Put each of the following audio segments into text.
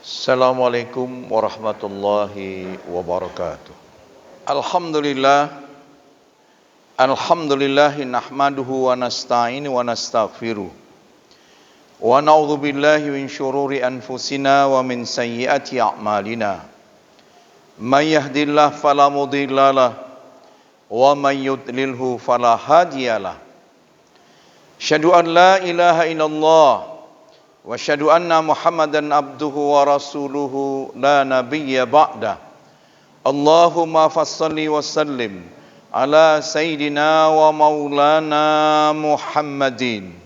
Assalamualaikum warahmatullahi wabarakatuh. Alhamdulillah, alhamdulillahi nahmaduhu wa nasta'inu wa nastaghfiruh. Wa na'udzu billahi min syururi anfusina wa min sayyiati a'malina. May yahdihillahu fala mudhillalah wa may yudlilhu fala hadiyalah. Asyhadu an la ilaha illallah wa asyhadu anna Muhammadan abduhu wa rasuluhu la nabiyya ba'da. Allahumma fassalli wa sallim ala sayyidina wa maulana Muhammadin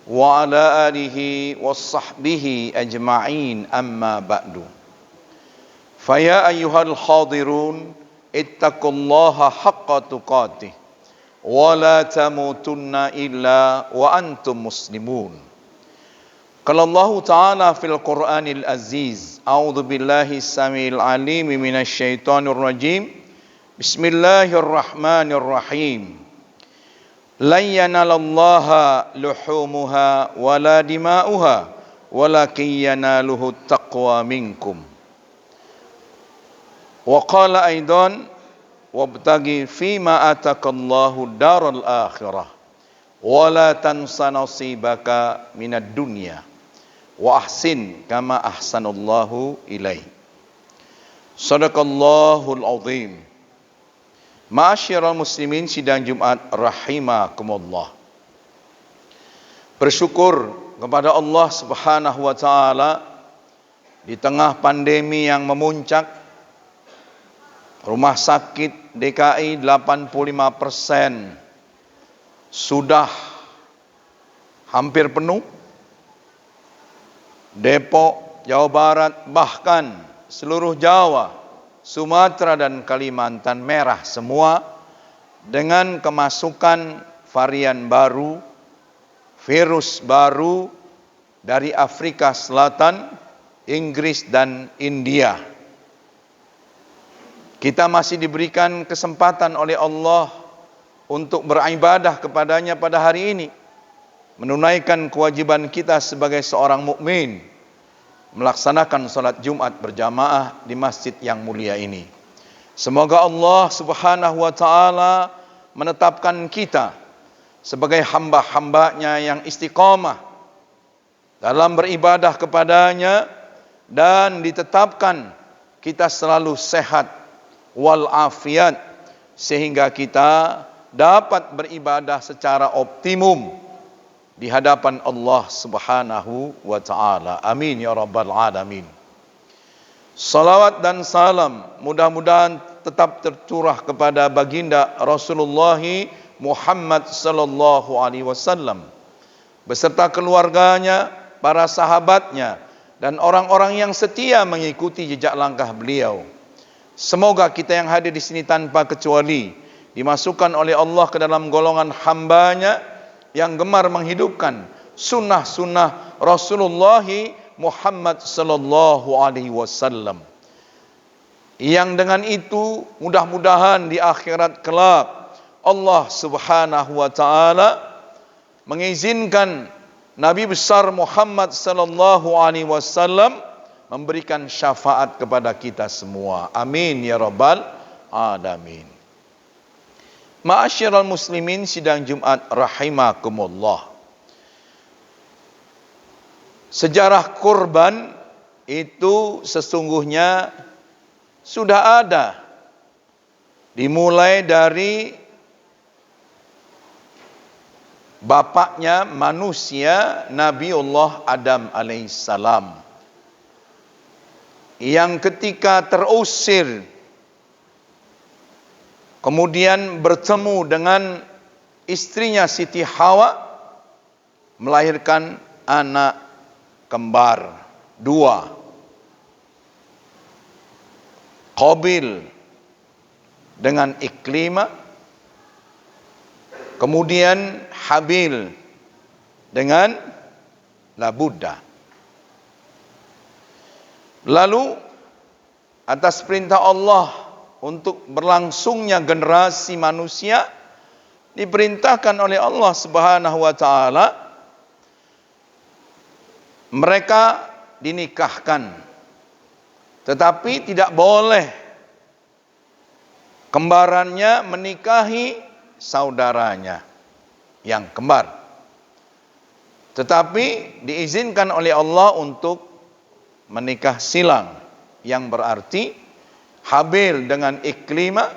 wa ala alihi wa sahbihi ajma'in, amma ba'du. Faya ayyuhal hadirun ittaqullaha haqqa tuqatih wa la tamutunna illa wa antum muslimun. Qala Allah Ta'ala fil Qur'anil Aziz, a'udzu billahi samiil alim minasy syaithanir rajim. Bismillahirrahmanirrahim. Lan yanalallaha luhumuha wala dima'uha walakin yanaluhu taqwa minkum. Wa qala aidan wabtaghi fima atakallahu daral akhirah wala tansa nasibaka minad dunya wa ahsin kama ahsanallahu ilaih. Sadaqallahul azim. Ma'asyiral muslimin sidang Jumat rahimakumullah. Bersyukur kepada Allah Subhanahu wa taala di tengah pandemi yang memuncak. Rumah sakit DKI 85% sudah hampir penuh. Depok, Jawa Barat, bahkan seluruh Jawa, Sumatera dan Kalimantan merah semua dengan kemasukan varian baru, virus baru dari Afrika Selatan, Inggris dan India. Kita masih diberikan kesempatan oleh Allah untuk beribadah kepadanya pada hari ini, menunaikan kewajiban kita sebagai seorang mukmin, melaksanakan salat Jumat berjamaah di masjid yang mulia ini. Semoga Allah Subhanahu wa taala menetapkan kita sebagai hamba-hambanya yang istiqamah dalam beribadah kepadanya, dan ditetapkan kita selalu sehat wal afiat sehingga kita dapat beribadah secara optimum di hadapan Allah Subhanahu wa taala. Amin ya rabbal alamin. Salawat dan salam mudah-mudahan tetap tercurah kepada baginda Rasulullah Muhammad sallallahu alaihi wasallam beserta keluarganya, para sahabatnya dan orang-orang yang setia mengikuti jejak langkah beliau. Semoga kita yang hadir di sini tanpa kecuali dimasukkan oleh Allah ke dalam golongan hambanya yang gemar menghidupkan sunnah-sunnah Rasulullah Muhammad sallallahu alaihi wasallam. Yang dengan itu mudah-mudahan di akhirat kelak Allah Subhanahu wa taala mengizinkan Nabi besar Muhammad sallallahu alaihi wasallam memberikan syafaat kepada kita semua. Amin ya rabbal alamin. Ma'asyiral muslimin sidang Jumat rahimakumullah. Sejarah kurban itu sesungguhnya sudah ada. Dimulai dari bapaknya manusia Nabiullah Adam alaihissalam, yang ketika terusir kemudian bertemu dengan istrinya Siti Hawa, melahirkan anak kembar dua, Qabil dengan Iklimah, kemudian Habil dengan Labudda. Lalu atas perintah Allah untuk berlangsungnya generasi manusia, diperintahkan oleh Allah Subhanahu wa taala mereka dinikahkan. Tetapi tidak boleh kembarannya menikahi saudaranya yang kembar. Tetapi diizinkan oleh Allah untuk menikah silang, yang berarti Habil dengan Iklimah,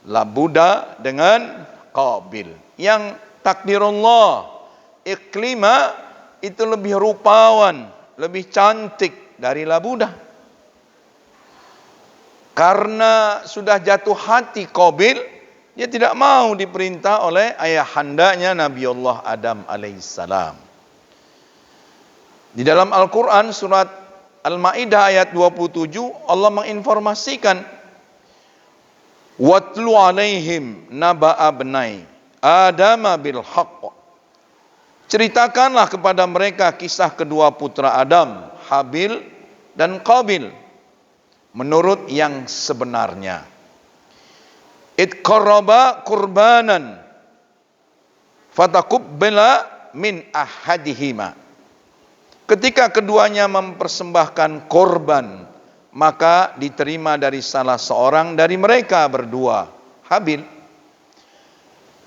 Labuda dengan Qabil. Yang takdirullah, Iklimah itu lebih rupawan, lebih cantik dari Labuda. Karena sudah jatuh hati Qabil, dia tidak mau diperintah oleh ayahandanya Nabiullah Adam alaihissalam. Di dalam Al-Quran surat Al-Ma'idah ayat 27, Allah menginformasikan, watlu alaihim naba'a bnai Adama bil haqq. Ceritakanlah kepada mereka kisah kedua putra Adam, Habil dan Qabil, menurut yang sebenarnya. Id qarraba qurbanan fataqubbala min ahadihima. Ketika keduanya mempersembahkan korban, maka diterima dari salah seorang dari mereka berdua, Habil.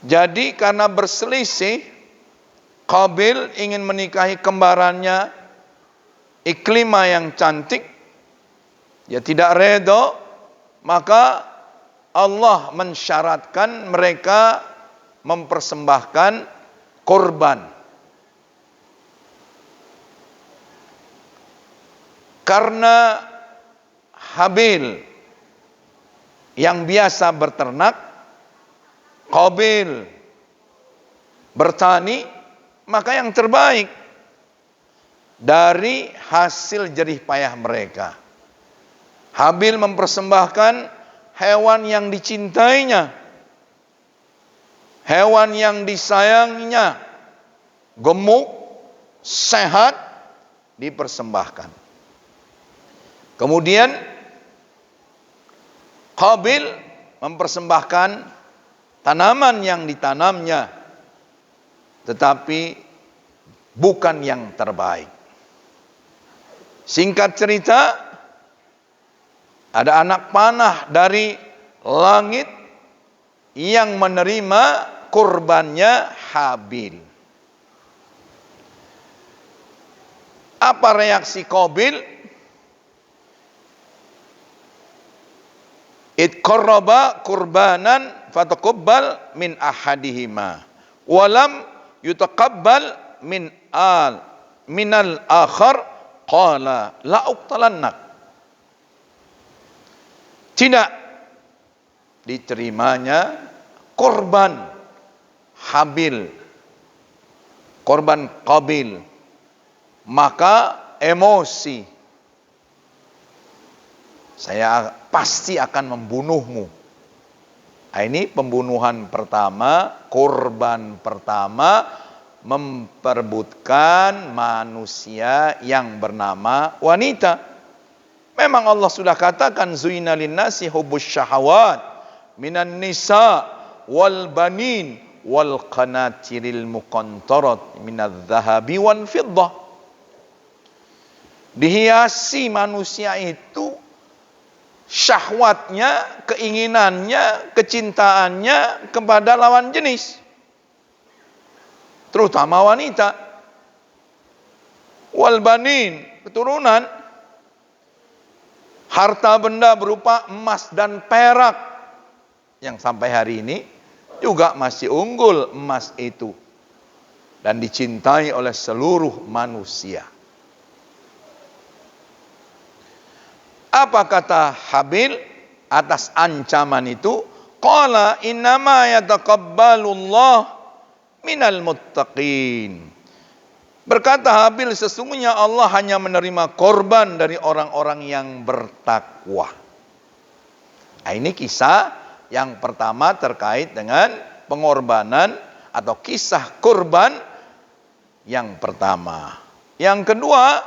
Jadi karena berselisih, Qabil ingin menikahi kembarannya Iklimah yang cantik, dia tidak redha, maka Allah mensyaratkan mereka mempersembahkan korban. Karena Habil yang biasa berternak, Qabil bertani, maka yang terbaik dari hasil jerih payah mereka, Habil mempersembahkan hewan yang dicintainya, hewan yang disayanginya, gemuk, sehat, dipersembahkan. Kemudian Qabil mempersembahkan tanaman yang ditanamnya, tetapi bukan yang terbaik. Singkat cerita, ada anak panah dari langit yang menerima kurbannya Habil. Apa reaksi Qabil? Id qarraba qurbanan fataqabbal min ahadihima walam yutaqabbal minal akhar qala la uqtalannak. Tidak diterimanya korban Habil, korban Qabil, maka emosi, saya pasti akan membunuhmu. Nah, ini pembunuhan pertama, korban pertama, memperebutkan manusia yang bernama wanita. Memang Allah sudah katakan, zuina linnasi hubbus syahawat minan nisa wal banin wal qanatiril muqantarat minadz zahabi wal fiddah. Dihiasi manusia itu syahwatnya, keinginannya, kecintaannya kepada lawan jenis, terutama wanita. Wal banin, keturunan, harta benda berupa emas dan perak, yang sampai hari ini juga masih unggul emas itu dan dicintai oleh seluruh manusia. Apa kata Habil atas ancaman itu? Qala innama yataqabbalullah minal muttaqin. Berkata Habil, sesungguhnya Allah hanya menerima korban dari orang-orang yang bertakwa. Nah, ini kisah yang pertama terkait dengan pengorbanan atau kisah kurban yang pertama. Yang kedua,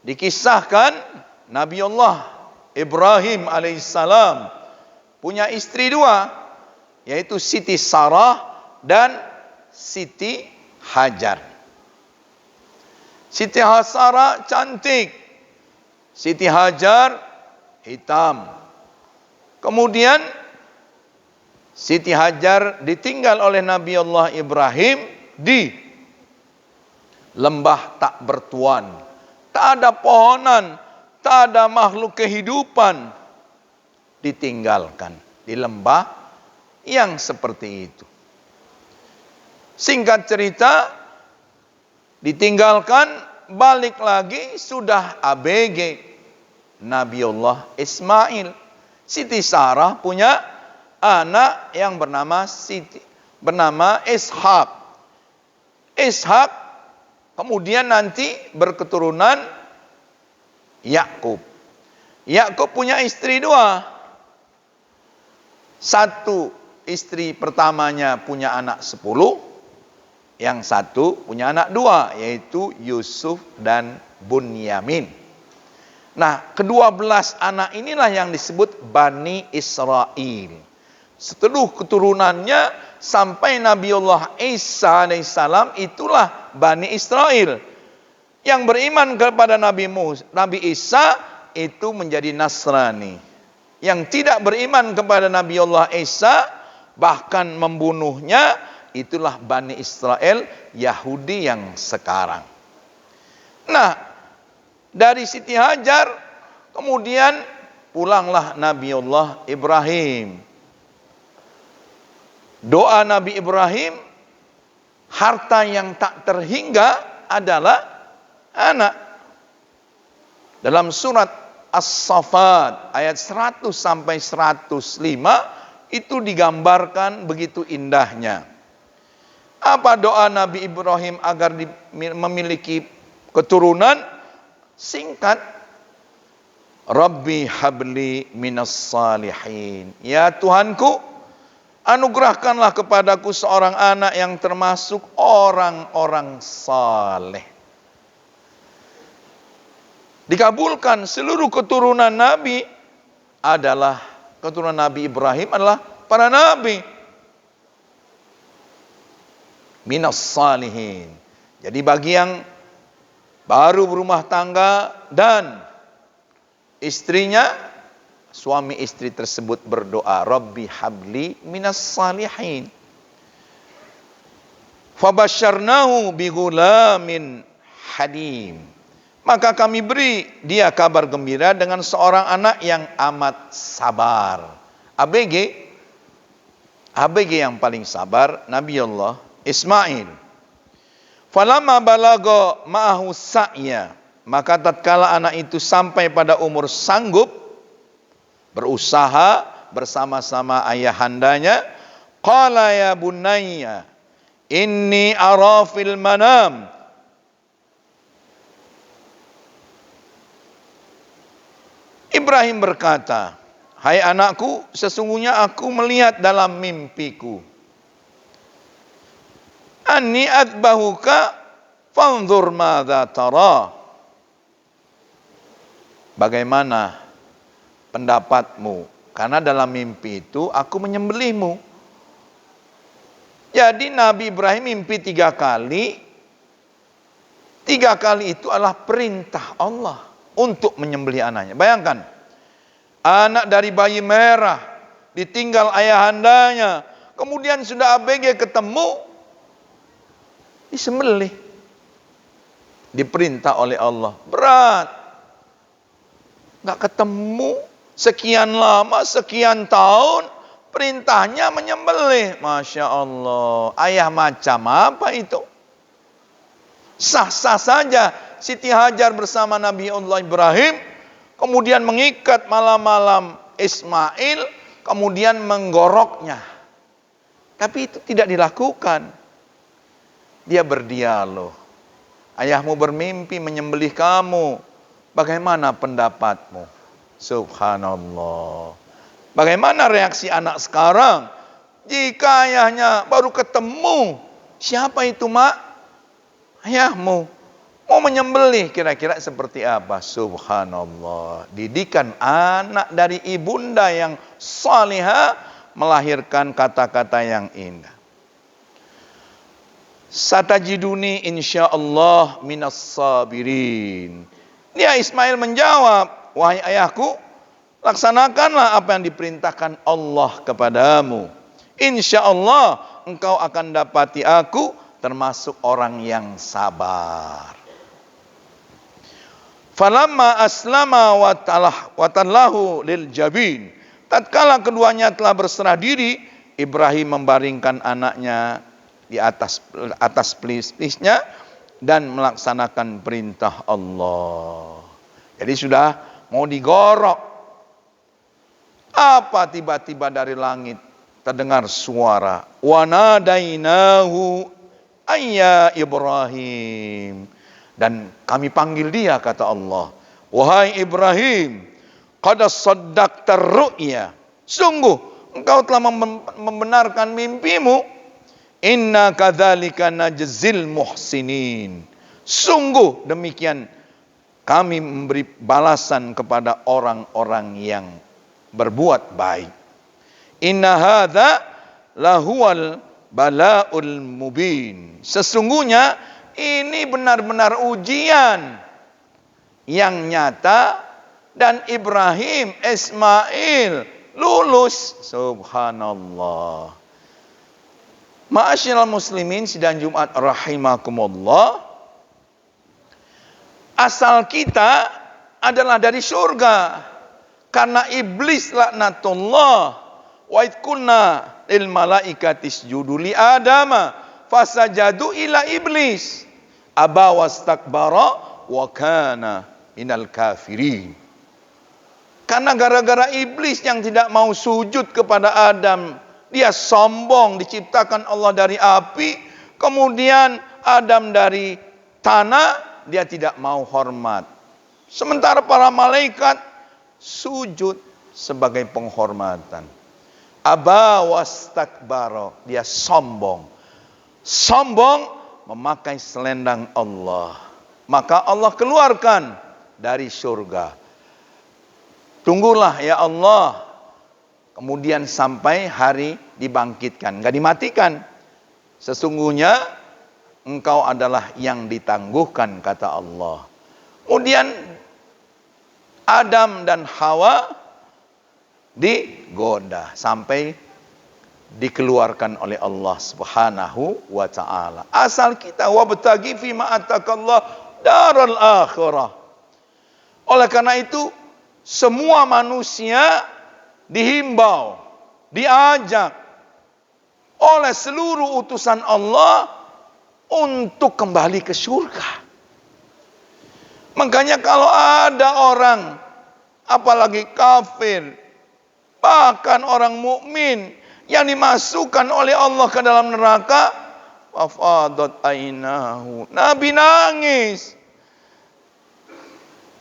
dikisahkan Nabiullah Ibrahim alaihissalam punya istri dua, yaitu Siti Sarah dan Siti Hajar. Siti Hasara cantik, Siti Hajar hitam. Kemudian Siti Hajar ditinggal oleh Nabi Allah Ibrahim di lembah tak bertuan. Tak ada pohonan, tak ada makhluk kehidupan. Ditinggalkan di lembah yang seperti itu. Singkat cerita, ditinggalkan, balik lagi, sudah ABG Nabiullah Ismail. Siti Sarah punya anak yang bernama Ishak. Ishak kemudian nanti berketurunan Yakub. Yakub punya istri 2. Satu istri pertamanya punya anak 10, yang satu punya anak 2, yaitu Yusuf dan Bunyamin. Nah, ke-12 anak inilah yang disebut Bani Israel. Setelah keturunannya sampai Nabiullah Isa alaihissalam, itulah Bani Israel. Yang beriman kepada Nabi Isa itu menjadi Nasrani. Yang tidak beriman kepada Nabiullah Isa, bahkan membunuhnya, itulah Bani Israel, Yahudi yang sekarang. Nah, dari Siti Hajar kemudian pulanglah Nabiullah Ibrahim. Doa Nabi Ibrahim, harta yang tak terhingga adalah anak. Dalam surat As-Saffat ayat 100 sampai 105 itu digambarkan begitu indahnya. Apa doa Nabi Ibrahim agar memiliki keturunan? Singkat, Rabbi habli minas salihin. Ya Tuhanku, anugerahkanlah kepadaku seorang anak yang termasuk orang-orang saleh. Dikabulkan seluruh keturunan Nabi adalah keturunan Nabi Ibrahim adalah para nabi. Minas salihin. Jadi bagi yang baru berumah tangga dan istrinya, suami istri tersebut berdoa, Rabbi habli minas salihin. Fabasyarnahu bighulamin halim. Maka kami beri dia kabar gembira dengan seorang anak yang amat sabar. ABG yang paling sabar, Nabiullah Ismail. Falamma balagha ma'ahu sa'ya. Maka tatkala anak itu sampai pada umur sanggup berusaha bersama-sama ayahandanya, qala ya bunayya inni ara fil manam. Ibrahim berkata, hai anakku, sesungguhnya aku melihat dalam mimpiku. Anni adbahuka fanzur madza tara. Bagaimana pendapatmu? Karena dalam mimpi itu aku menyembelihmu. Jadi Nabi Ibrahim mimpi 3 kali. 3 kali itu adalah perintah Allah untuk menyembelih anaknya. Bayangkan, anak dari bayi merah ditinggal ayahandanya, kemudian sudah ABG ketemu, disembelih. Diperintah oleh Allah. Berat. Nggak ketemu sekian lama, sekian tahun, perintahnya menyembelih. Masya Allah. Ayah macam apa itu? Sah-sah saja Siti Hajar bersama Nabi Allah Ibrahim, kemudian mengikat malam-malam Ismail, kemudian menggoroknya. Tapi itu tidak dilakukan. Dia berdialog. Ayahmu bermimpi menyembelih kamu. Bagaimana pendapatmu? Subhanallah. Bagaimana reaksi anak sekarang? Jika ayahnya baru ketemu, siapa itu mak? Ayahmu. Mau menyembelih, kira-kira seperti apa? Subhanallah. Didikan anak dari ibunda yang salihah melahirkan kata-kata yang indah. Satajiduni insyaallah minas sabirin. Dia Ismail menjawab, wahai ayahku, laksanakanlah apa yang diperintahkan Allah kepadamu. Insyaallah engkau akan dapati aku termasuk orang yang sabar. Falamma aslama wa tallahu lil jabin. Tatkala keduanya telah berserah diri, Ibrahim membaringkan anaknya di atas pelis-pelisnya dan melaksanakan perintah Allah. Jadi sudah mau digorok. Apa tiba-tiba dari langit terdengar suara, wa nadainahu ayya Ibrahim. Dan kami panggil dia, kata Allah, wahai Ibrahim, qad saddaqta ru'ya. Sungguh engkau telah membenarkan mimpimu. Inna kadzalika najzil muhsinin. Sungguh demikian kami memberi balasan kepada orang-orang yang berbuat baik. Inna hadza lahuwal balaul mubin. Sesungguhnya ini benar-benar ujian yang nyata dan Ibrahim, Ismail lulus. Subhanallah. Ma'asyiral muslimin sidang Jumat rahimakumullah. Asal kita adalah dari surga. Karena iblis laknatullah. Wa id kunna lil malaikati isjudu li adama fasajadu ila iblis aba wastakbara wa kana minal kafirin. Karena gara-gara iblis yang tidak mau sujud kepada Adam, dia sombong, diciptakan Allah dari api, kemudian Adam dari tanah, dia tidak mau hormat. Sementara para malaikat sujud sebagai penghormatan. Aba wastakbara, dia sombong. Sombong memakai selendang Allah. Maka Allah keluarkan dari surga. Tunggulah ya Allah. Kemudian sampai hari dibangkitkan. Enggak dimatikan. Sesungguhnya engkau adalah yang ditangguhkan, kata Allah. Kemudian Adam dan Hawa digoda sampai dikeluarkan oleh Allah Subhanahu wa taala. Asal kita wabtaghi fima atakallah darul akhirah. Oleh karena itu semua manusia dihimbau, diajak oleh seluruh utusan Allah untuk kembali ke surga. Makanya kalau ada orang, apalagi kafir, bahkan orang mukmin yang dimasukkan oleh Allah ke dalam neraka, wafadat ainahu, Nabi nangis.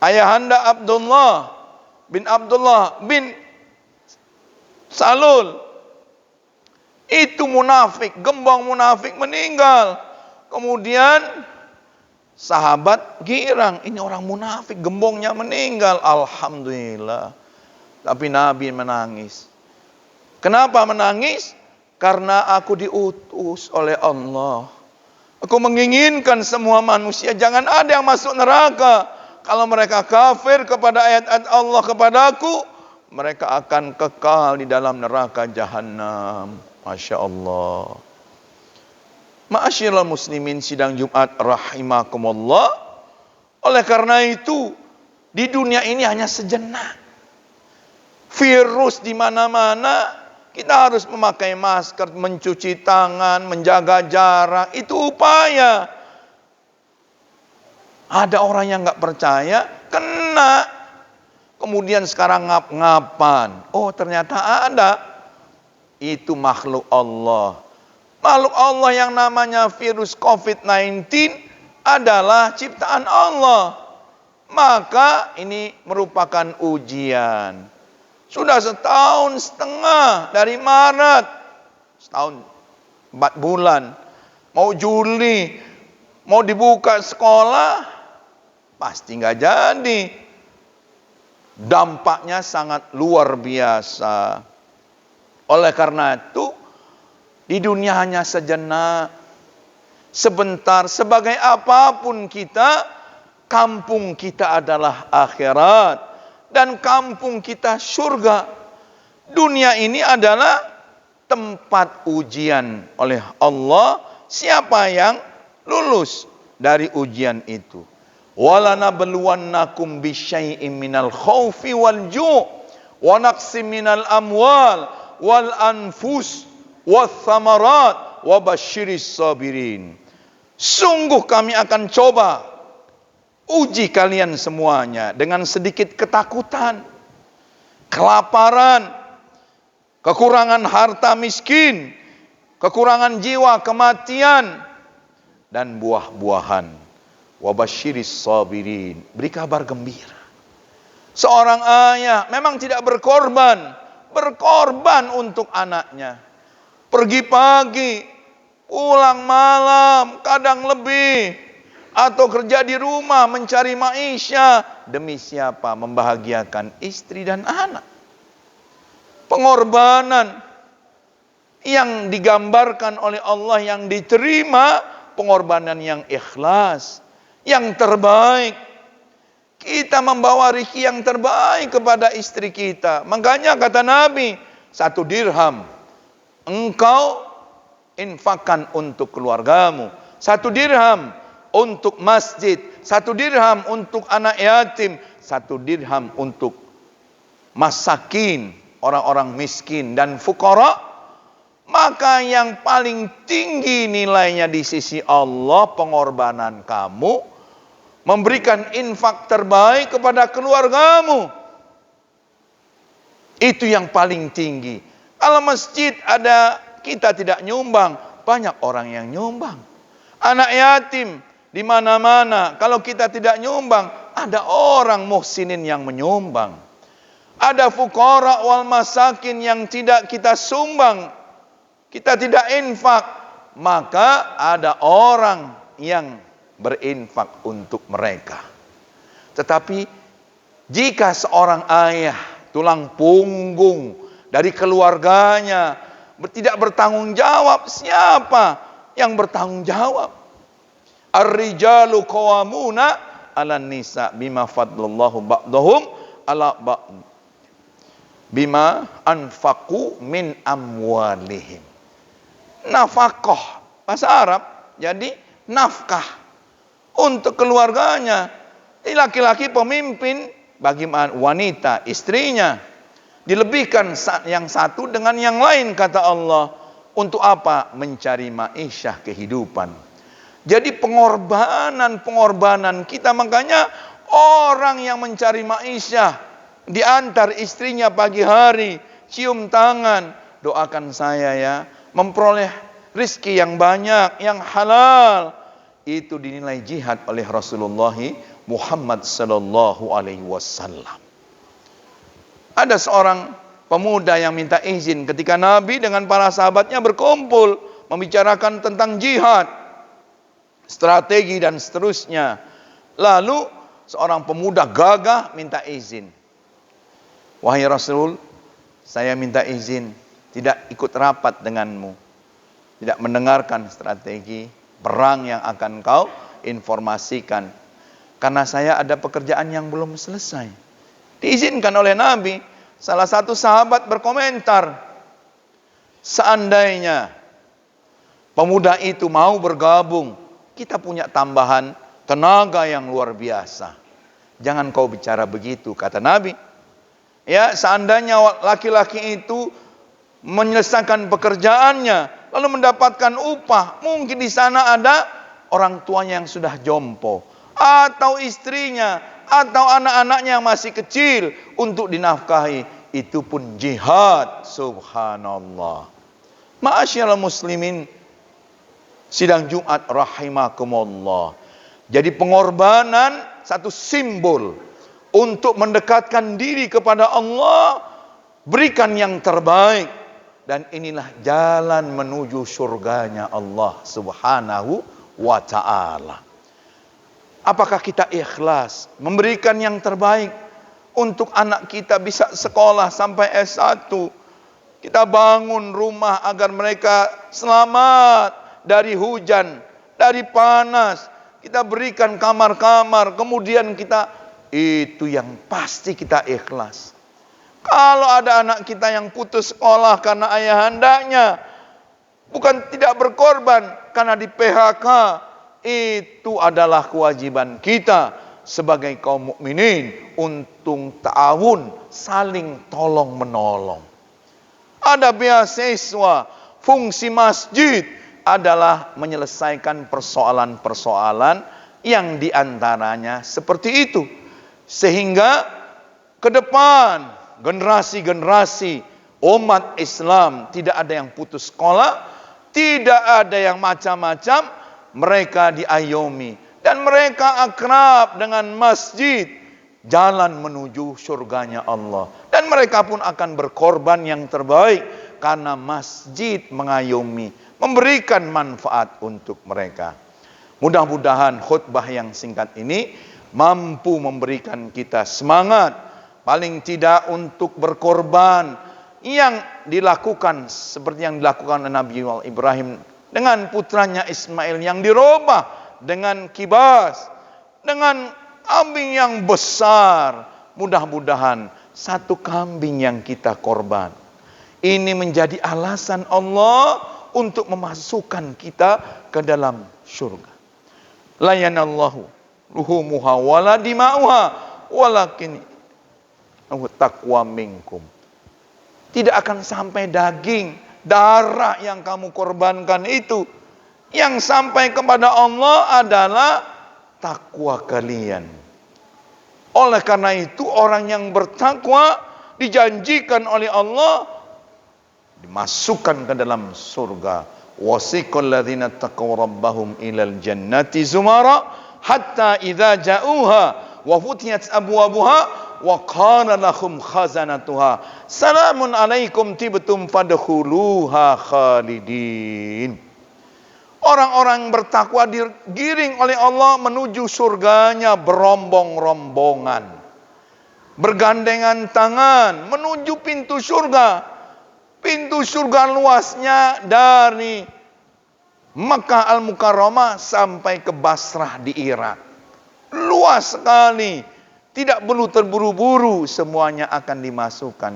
Ayahanda Abdullah bin Salul itu munafik, gembong munafik meninggal. Kemudian sahabat girang, ini orang munafik, gembongnya meninggal. Alhamdulillah. Tapi Nabi menangis. Kenapa menangis? Karena aku diutus oleh Allah. Aku menginginkan semua manusia jangan ada yang masuk neraka. Kalau mereka kafir kepada ayat-ayat Allah kepadaku, mereka akan kekal di dalam neraka jahanam. Masya Allah. Ma'asyiral muslimin sidang Jumat rahimakumullah. Oleh karena itu, di dunia ini hanya sejenak. Virus di mana-mana, kita harus memakai masker, mencuci tangan, menjaga jarak. Itu upaya. Ada orang yang nggak percaya, kena. Kemudian sekarang ngap-ngapan. Oh ternyata ada. Itu makhluk Allah. Makhluk Allah yang namanya virus COVID-19 adalah ciptaan Allah. Maka ini merupakan ujian. Sudah 1,5 tahun dari Maret. 1 tahun 4 bulan. Mau Juli. Mau dibuka sekolah. Pasti nggak jadi. Dampaknya sangat luar biasa. Oleh karena itu, di dunia hanya sejenak. sebentar, sebagai apapun kita, kampung kita adalah akhirat dan kampung kita surga. Dunia ini adalah tempat ujian oleh Allah. Siapa yang lulus dari ujian itu? Walanabluwannakum bisyai'im minal khaufi wal ju' wa naqsim minal amwal wal anfus wath thamarat wa basyiris sabirin. Sungguh kami akan coba uji kalian semuanya dengan sedikit ketakutan, kelaparan, kekurangan harta miskin, kekurangan jiwa, kematian, dan buah-buahan. Wabasyiris sabirin. Beri kabar gembira. Seorang ayah memang tidak berkorban untuk anaknya. Pergi pagi, pulang malam, kadang lebih, atau kerja di rumah mencari maisha. Demi siapa? Membahagiakan istri dan anak. Pengorbanan yang digambarkan oleh Allah yang diterima, pengorbanan yang ikhlas, yang terbaik. Kita membawa rezeki yang terbaik kepada istri kita. Makanya kata Nabi, 1 dirham engkau infakkan untuk keluargamu, 1 dirham untuk masjid, 1 dirham untuk anak yatim, 1 dirham untuk masakin, orang-orang miskin dan fuqara, maka yang paling tinggi nilainya di sisi Allah pengorbanan kamu memberikan infak terbaik kepada keluargamu. Itu yang paling tinggi. Kalau masjid ada, kita tidak nyumbang, banyak orang yang nyumbang. Anak yatim di mana-mana, kalau kita tidak nyumbang, ada orang muhsinin yang menyumbang. Ada fuqara wal masakin yang tidak kita sumbang, kita tidak infak, maka ada orang yang berinfak untuk mereka. Tetapi jika seorang ayah tulang punggung dari keluarganya tidak bertanggung jawab, siapa yang bertanggung jawab? Ar-rijalu qawwamuna 'alan nisa bima fadlallahu ba'dahum 'ala ba'd bima anfaqu min amwalihim. Nafkah bahasa Arab jadi nafkah untuk keluarganya. Laki-laki pemimpin, bagi wanita istrinya dilebihkan yang satu dengan yang lain, kata Allah. Untuk apa? Mencari maisha, kehidupan. Jadi pengorbanan kita. Makanya orang yang mencari maisha, diantar istrinya pagi hari, cium tangan, doakan saya ya, memperoleh rizki yang banyak, yang halal. Itu dinilai jihad oleh Rasulullah Muhammad sallallahu alaihi wasallam. Ada seorang pemuda yang minta izin ketika Nabi dengan para sahabatnya berkumpul membicarakan tentang jihad, strategi dan seterusnya. Lalu seorang pemuda gagah minta izin. Wahai Rasul, saya minta izin tidak ikut rapat denganmu, tidak mendengarkan strategi perang yang akan kau informasikan, karena saya ada pekerjaan yang belum selesai. Diizinkan oleh Nabi. Salah satu sahabat berkomentar, seandainya pemuda itu mau bergabung, kita punya tambahan tenaga yang luar biasa. Jangan kau bicara begitu, kata Nabi. Ya, seandainya laki-laki itu menyelesaikan pekerjaannya lalu mendapatkan upah, mungkin di sana ada orang tuanya yang sudah jompo, atau istrinya, atau anak-anaknya yang masih kecil untuk dinafkahi. Itu pun jihad. Subhanallah. Ma'asyiral muslimin, sidang Jumat rahimakumullah. Jadi pengorbanan satu simbol untuk mendekatkan diri kepada Allah. Berikan yang terbaik. Dan inilah jalan menuju surganya Allah subhanahu wa ta'ala. Apakah kita ikhlas memberikan yang terbaik untuk anak kita bisa sekolah sampai S1? Kita bangun rumah agar mereka selamat dari hujan, dari panas, kita berikan kamar-kamar, kemudian kita, itu yang pasti kita ikhlas. Kalau ada anak kita yang putus sekolah karena ayahandanya, bukan tidak berkorban karena di PHK, itu adalah kewajiban kita sebagai kaum mukminin untuk ta'awun, saling tolong menolong. Ada beasiswa, fungsi masjid adalah menyelesaikan persoalan-persoalan yang diantaranya seperti itu. Sehingga ke depan generasi-generasi umat Islam tidak ada yang putus sekolah, tidak ada yang macam-macam, mereka diayomi dan mereka akrab dengan masjid, jalan menuju surganya Allah. Dan mereka pun akan berkorban yang terbaik karena masjid mengayomi, memberikan manfaat untuk mereka. Mudah-mudahan khutbah yang singkat ini mampu memberikan kita semangat, paling tidak untuk berkorban yang dilakukan seperti yang dilakukan oleh Nabi Ibrahim dengan putranya Ismail yang dirubah dengan kibas, dengan kambing yang besar. Mudah-mudahan satu kambing yang kita korban ini menjadi alasan Allah untuk memasukkan kita ke dalam surga. La yanallahu luhumuha wala dima'uha walakin taqwa minkum. Tidak akan sampai daging, darah yang kamu korbankan itu. Yang sampai kepada Allah adalah takwa kalian. Oleh karena itu orang yang bertakwa dijanjikan oleh Allah dimasukkan ke dalam surga. Wasiqal ladzina taqaw rabbahum ilal jannati zumara hatta idza ja'uha wa futiyat abwabuha wa qala lahum khazanatuha salamun alaikum tibtum fadkhuluha khalidin. Orang-orang bertakwa digiring oleh Allah menuju surganya berombong-rombongan, bergandengan tangan menuju pintu surga. Pintu surga luasnya dari Makkah Al-Mukarramah sampai ke Basrah di Irak. Luas sekali. Tidak perlu terburu-buru, semuanya akan dimasukkan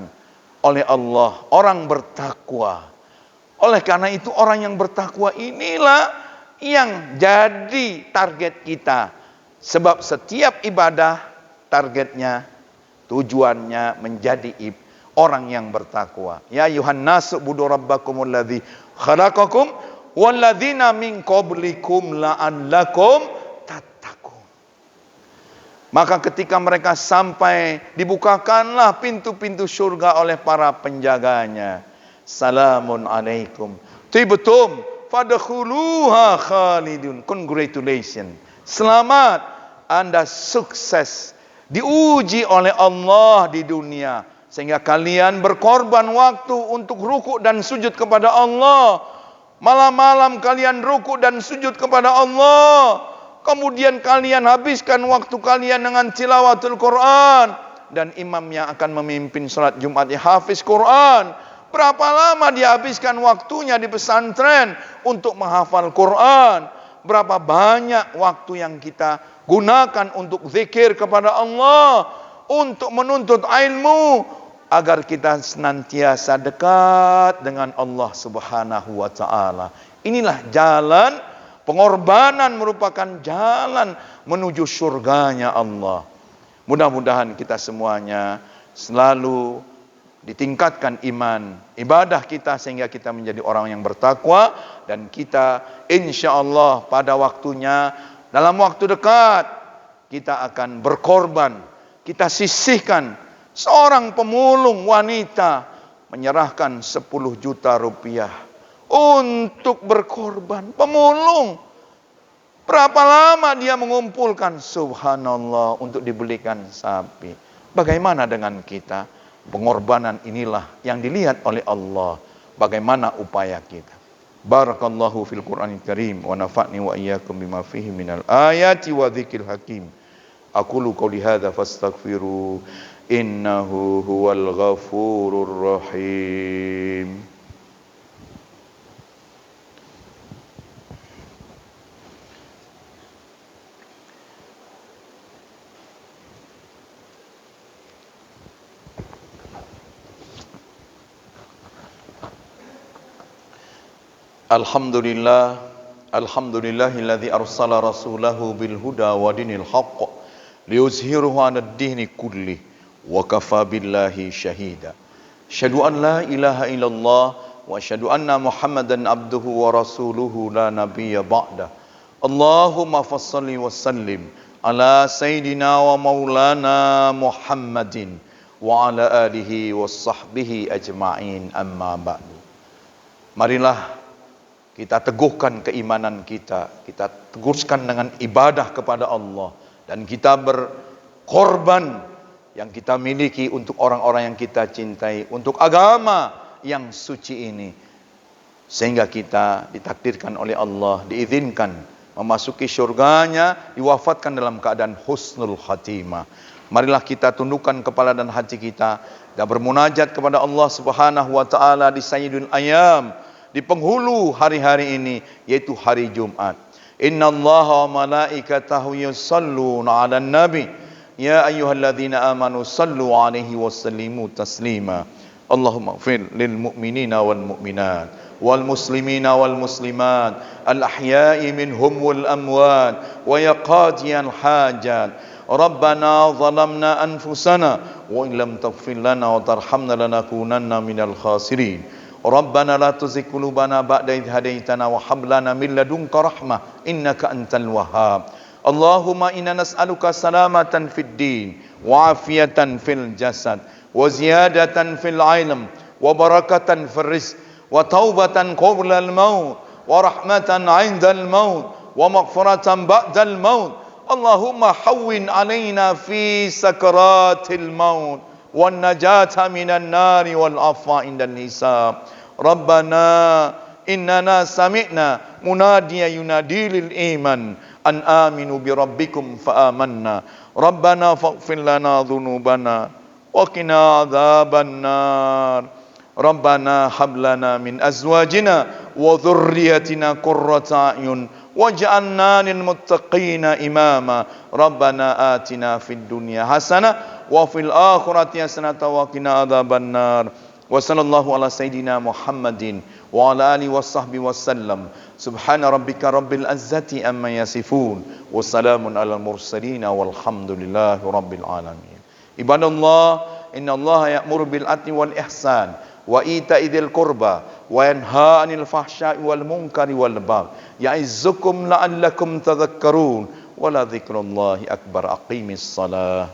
oleh Allah. Orang bertakwa. Oleh karena itu orang yang bertakwa inilah yang jadi target kita. Sebab setiap ibadah targetnya, tujuannya menjadi orang yang bertakwa. Ya ayuhan nasu budu rabbakumul ladzi khalaqakum walladzina min qablikum la'allakum tattaqun. Maka ketika mereka sampai, dibukakanlah pintu-pintu surga oleh para penjaganya. Salamun alaikum tibtum fadkhuluha khalidun. Congratulations. Selamat, Anda sukses diuji oleh Allah di dunia. Sehingga kalian berkorban waktu untuk ruku dan sujud kepada Allah. Malam-malam kalian ruku dan sujud kepada Allah. Kemudian kalian habiskan waktu kalian dengan tilawatul Quran. Dan imam yang akan memimpin salat Jumat hafiz Quran. Berapa lama dia habiskan waktunya di pesantren untuk menghafal Quran. Berapa banyak waktu yang kita gunakan untuk zikir kepada Allah. Untuk menuntut ilmu agar kita senantiasa dekat dengan Allah Subhanahu wa taala. Inilah jalan pengorbanan, merupakan jalan menuju surganya Allah. Mudah-mudahan kita semuanya selalu ditingkatkan iman, ibadah kita sehingga kita menjadi orang yang bertakwa dan kita insyaallah pada waktunya dalam waktu dekat kita akan berkorban. Kita sisihkan seorang pemulung wanita menyerahkan 10 juta rupiah untuk berkorban. Pemulung. Berapa lama dia mengumpulkan? Subhanallah, untuk dibelikan sapi. Bagaimana dengan kita? Pengorbanan inilah yang dilihat oleh Allah. Bagaimana upaya kita? Barakallahu fil Qur'anil Karim wa nafa'ni wa iyyakum bima fihi minal ayati wa dzikril hakim. Aqulu qouli hadza fastaghfiru innahu huwal ghafurur rahim. Alhamdulillah, alhamdulillahilladzi arsala rasulahu bil huda wa dinil haqq liyuzhirahu 'alad dini kulli wa kafa billahi syahida. Asyhadu an la ilaha illallah wa asyhadu anna Muhammadan abduhu wa rasuluhu la nabiyya ba'da. Allahumma fassalli wa sallim ala sayyidina wa maulana Muhammadin wa ala alihi wa sahbihi ajma'in, amma ba'du. Marilah kita teguhkan keimanan kita teguhkan dengan ibadah kepada Allah, dan kita berkorban yang kita miliki untuk orang-orang yang kita cintai, untuk agama yang suci ini, sehingga kita ditakdirkan oleh Allah, diizinkan memasuki syurganya, diwafatkan dalam keadaan husnul khatimah. Marilah kita tundukkan kepala dan hati kita dan bermunajat kepada Allah Subhanahu wa taala di sayyidul ayam, di penghulu hari-hari ini, yaitu hari Jumat. Innallaha wa malaikatahu yusalluna 'alan nabi ya ayyuhalladzina amanu sallu 'alaihi wa sallimu taslima. Allahumma ighfir lil mu'minina wal mu'minat wal muslimina wal muslimat al ahya'i minhum wal amwat wa yaqadiyal hajat. Rabbana zalamna anfusana wa illam taghfir lana wa tarhamna lanakunanna minal khasirin. Rabbana la tuzigh qulubana ba'da idh hadaitana wa hab lana min ladunka rahmah innaka antal wahhab. Allahumma inna nas'aluka salamatan fid din wa afiyatan fil jasad wa ziyadatan fil ilm wa barakatan fil rizq wa taubatan qabla al maut wa rahmatan 'inda al maut wa maghfiratan ba'da al maut. Allahumma hawwin 'alaina fi sakaratil maut wan najata minan nari wal afwa indan hisab. Rabbana innana sami'na munadiya yunadi lil iman an aminu bi rabbikum fa amanna. Rabbana faghfir lana dhunubana wa qina adzaban nar. Rabbana hab lana min azwajina wa dhurriyyatina qurrata a'yun waj'alna lil muttaqina imama. Rabbana atina fid dunya hasanah wa fil akhirati hasanah wa qina adzaban nar. Wa sallallahu ala sayyidina Muhammadin wa ala alihi washabbihi wasallam. Subhana rabbika rabbil izzati amma yasifun wa salamun alal mursalin walhamdulillahi rabbil alamin. Ibadallah, innallaha ya'muru bil adli wal ihsan wa ita'i dzil qurba wa yanha 'anil fahsya'i wal munkari wal baghi ya'izzukum la'allakum tadhakkarun. Wa la dzikrullahi akbar. Aqimis shalah.